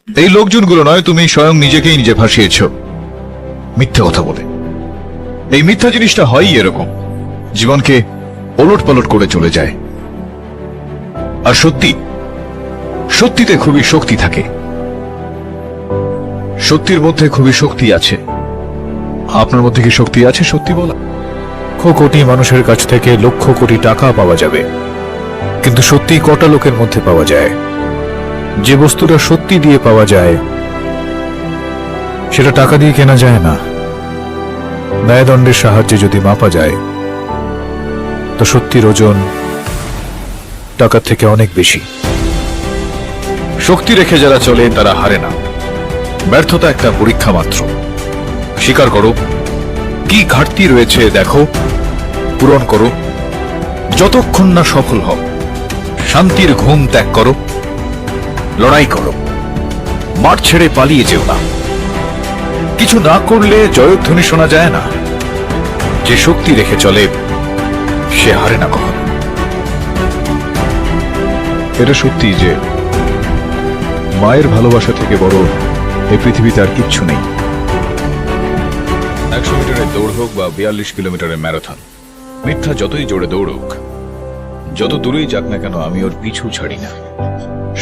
এই লোকজনগুলো নয়, তুমি স্বয়ং নিজেকেই নিজে ফাঁসিয়েছ মিথ্যে কথা বলে। এই মিথ্যা জিনিসটা হয়ই এরকম, জীবনকে ওলট পালট করে চলে যায়। আর সত্যিতে খুবই শক্তি থাকে, সত্যির মধ্যে খুবই শক্তি আছে। আপনার মধ্যে কি শক্তি আছে সত্যি বলা? লক্ষ কোটি মানুষের কাছ থেকে লক্ষ কোটি টাকা পাওয়া যাবে, কিন্তু সত্যি কটা লোকের মধ্যে পাওয়া যায়? যে বস্তুটা সত্যি দিয়ে পাওয়া যায় সেটা টাকা দিয়ে কেনা যায় না। ন্যায়দণ্ডের সাহায্যে যদি মাপা যায় তো সত্যির ওজন টাকার থেকে অনেক বেশি। শক্তি রেখে যারা চলে তারা হারে না। ব্যর্থতা একটা পরীক্ষা মাত্র। স্বীকার করো, কি ঘাটতি রয়েছে দেখো, পূরণ করো। যতক্ষণ না সফল হও, শান্তির ঘুম ত্যাগ করো, লড়াই করো, মাঠ ছেড়ে পালিয়ে যেও না। কিছু না করলে জয়ধ্বনি শোনা যায় না। যে শক্তি রেখে চলে সে হারে না কখনো। এটা সত্যি যে মায়ের ভালোবাসা থেকে বড় এই পৃথিবীতে আর কিচ্ছু নেই। 100 মিটারের দৌড় হোক বা 42 কিলোমিটারের ম্যারাথন, মিথ্যা যতই জোরে দৌড়ুক, যত দূরেই যাক না কেন, আমি ওর পিছু ছাড়ি না।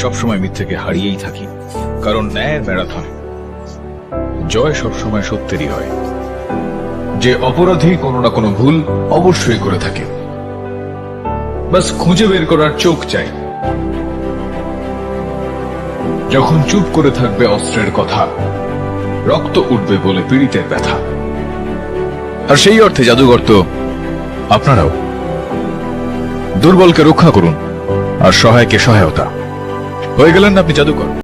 সবসময় মিথ্যেকে হারিয়েই থাকি, কারণ ন্যায়ের ম্যারাথন জয় সবসময় সত্যেরই হয়। যে অপরাধী কোনো না কোনো ভুল অবশ্যই করে থাকে, বাস খুঁজে বের করার চোখ চাই। যখন চুপ করে থাকবে অস্ত্রের কথা, রক্ত উঠবে বলে পীড়িতের ব্যথা। আর সেই অর্থে জাদুঘর তো আপনারাও। দুর্বলকে রক্ষা করুন আর সহায়কে সহায়তা। হয়ে গেলেন না আপনি জাদুকর।